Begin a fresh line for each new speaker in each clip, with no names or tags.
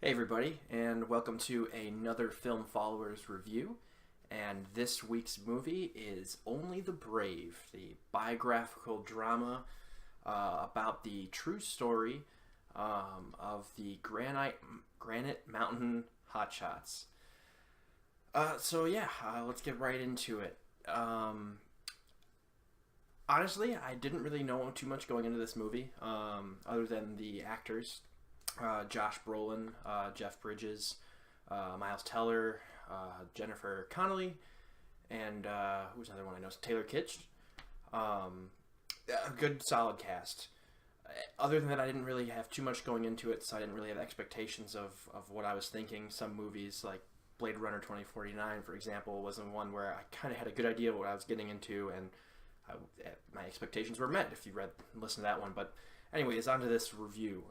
Hey everybody, and welcome to another Film Followers review. And this week's movie is Only the Brave, the biographical drama about the true story of the Granite Mountain Hotshots. Let's get right into it. Honestly, I didn't really know too much going into this movie, other than the actors. Josh Brolin, Jeff Bridges, Miles Teller, Jennifer Connelly, and who's another one I know? Taylor Kitsch. A good solid cast. Other than that, I didn't really have too much going into it, so I didn't really have expectations of what I was thinking. Some movies, like Blade Runner 2049, for example, was one where I kind of had a good idea of what I was getting into, and I, my expectations were met if you listen to that one. But anyways, on to this review.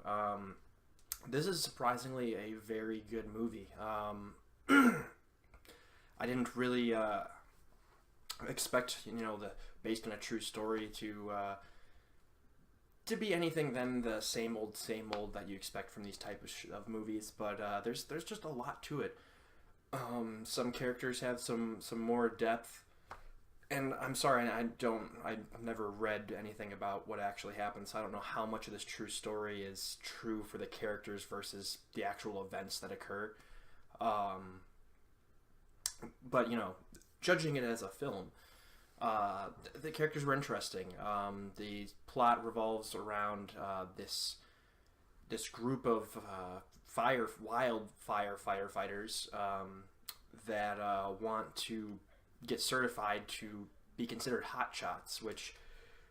This is surprisingly a very good movie. I didn't really expect, the based on a true story to be anything than the same old that you expect from these type of movies. But there's just a lot to it. Some characters have some more depth. And I'm sorry, I've never read anything about what actually happened, so I don't know how much of this true story is true for the characters versus the actual events that occur. Um, but, judging it as a film, the characters were interesting. The plot revolves around this group of wildfire firefighters that want to get certified to be considered hotshots, which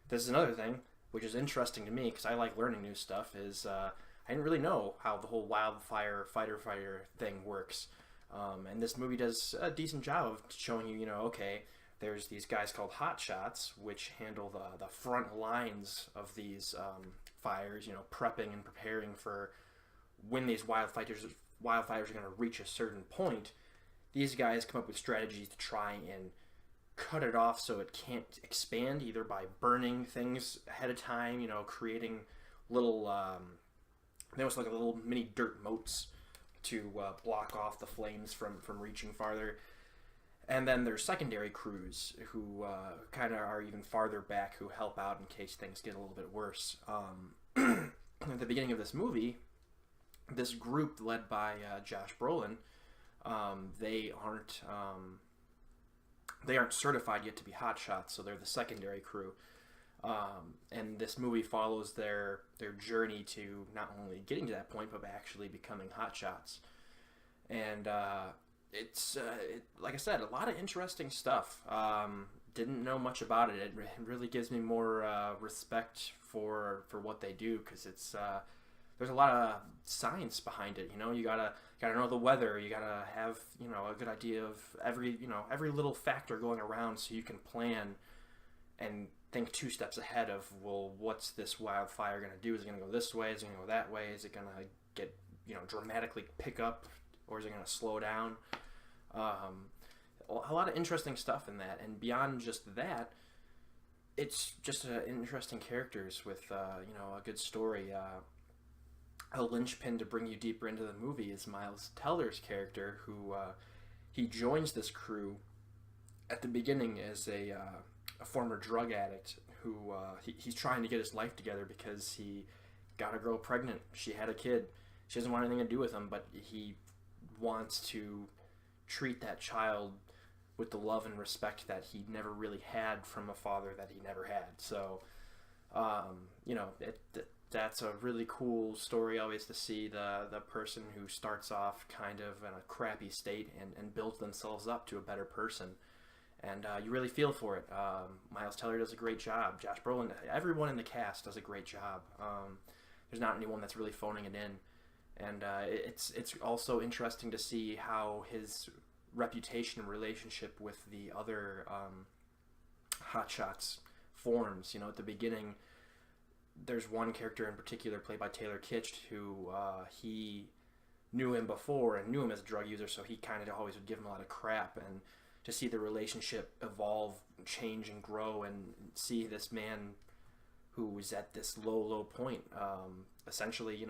this is another thing which is interesting to me because I like learning new stuff. I didn't really know how the whole wildfire fighter thing works, and this movie does a decent job of showing you, okay, there's these guys called hotshots which handle the front lines of these fires, prepping and preparing for when these wildfires are going to reach a certain point. These guys come up with strategies to try and cut it off so it can't expand, either by burning things ahead of time, creating little, they almost like little mini dirt moats to block off the flames from reaching farther. And then there's secondary crews who kind of are even farther back, who help out in case things get a little bit worse. At the beginning of this movie, this group led by Josh Brolin, they aren't certified yet to be hotshots, so they're the secondary crew. And this movie follows their journey to not only getting to that point, but actually becoming hotshots. And like I said, a lot of interesting stuff. Didn't know much about it. It really gives me more respect for what they do, because there's a lot of science behind it. You gotta know the weather. You gotta have a good idea of every little factor going around, so you can plan and think two steps ahead of, well, what's this wildfire gonna do? Is it gonna go this way? Is it gonna go that way? Is it gonna get dramatically pick up, or is it gonna slow down? A lot of interesting stuff in that, and beyond just that, it's just interesting characters with a good story. A linchpin to bring you deeper into the movie is Miles Teller's character, who he joins this crew at the beginning as a former drug addict who he's trying to get his life together because he got a girl pregnant. She had a kid. She doesn't want anything to do with him, but he wants to treat that child with the love and respect that he never really had from a father that he never had. So, that's a really cool story always, to see the person who starts off kind of in a crappy state and builds themselves up to a better person. And you really feel for it. Miles Teller does a great job. Josh Brolin, everyone in the cast does a great job. There's not anyone that's really phoning it in. And it's also interesting to see how his reputation and relationship with the other hotshots forms. At the beginning, there's one character in particular played by Taylor Kitsch who he knew him before and knew him as a drug user, so he kind of always would give him a lot of crap. And to see the relationship evolve, change, and grow, and see this man who was at this low point, essentially,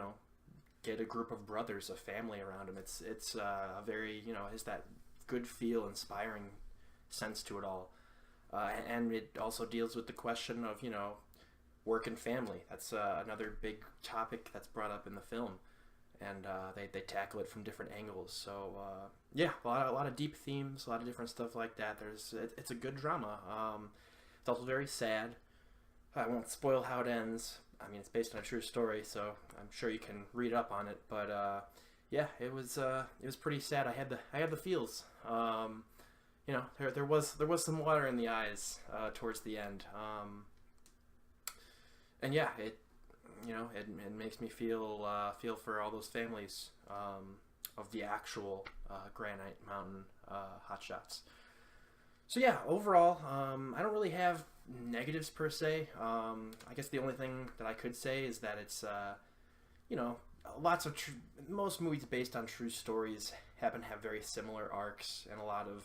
get a group of brothers, a family around him. It's a very, has that good feel, inspiring sense to it all. And it also deals with the question of, work and family. That's another big topic that's brought up in the film. And they tackle it from different angles. So, yeah, a lot of deep themes, a lot of different stuff like that. It's a good drama. It's also very sad. I won't spoil how it ends. I mean, it's based on a true story, so I'm sure you can read up on it. But yeah, it was pretty sad. I had the feels. There was some water in the eyes towards the end. And yeah, it makes me feel for all those families of the actual Granite Mountain Hotshots. So yeah, overall, I don't really have negatives per se. I guess the only thing that I could say is that it's most movies based on true stories happen to have very similar arcs, and a lot of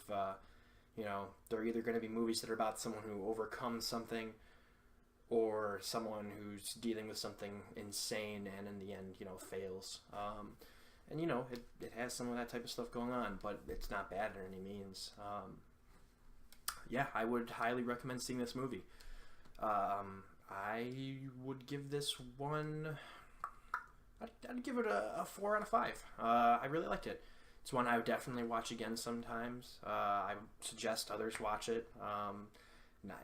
they're either going to be movies that are about someone who overcomes something, or someone who's dealing with something insane and in the end, fails. And it has some of that type of stuff going on, but it's not bad in any means. Yeah, I would highly recommend seeing this movie. I would give this one, I'd give it a 4 out of 5. I really liked it. It's one I would definitely watch again sometimes. I suggest others watch it.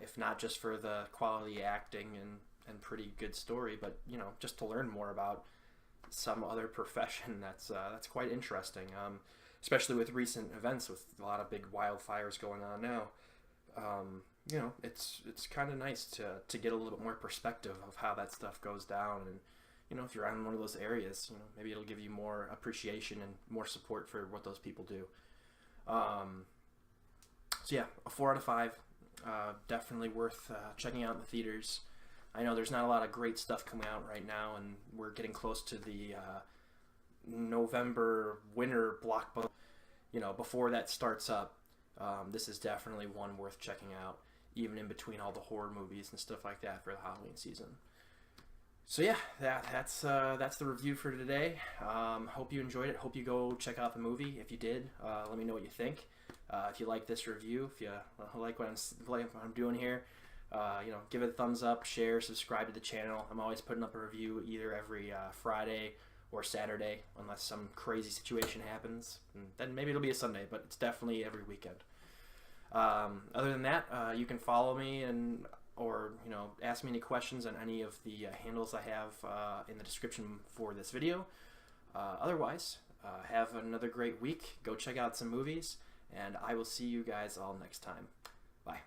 If not just for the quality acting and pretty good story, but just to learn more about some other profession that's quite interesting, especially with recent events with a lot of big wildfires going on now. It's kind of nice to get a little bit more perspective of how that stuff goes down, and if you're in one of those areas, maybe it'll give you more appreciation and more support for what those people do. So yeah, a 4 out of 5. Definitely worth checking out in the theaters. I know there's not a lot of great stuff coming out right now, and we're getting close to the November winter blockbuster. Before that starts up, this is definitely one worth checking out, even in between all the horror movies and stuff like that for the Halloween season. So yeah, that's the review for today. Hope you enjoyed it. Hope you go check out the movie. If you did, let me know what you think. If you like this review, if you like what I'm doing here, give it a thumbs up, share, subscribe to the channel. I'm always putting up a review either every Friday or Saturday, unless some crazy situation happens. And then maybe it'll be a Sunday, but it's definitely every weekend. Other than that, you can follow me or ask me any questions on any of the handles I have in the description for this video. Otherwise, have another great week. Go check out some movies, and I will see you guys all next time. Bye.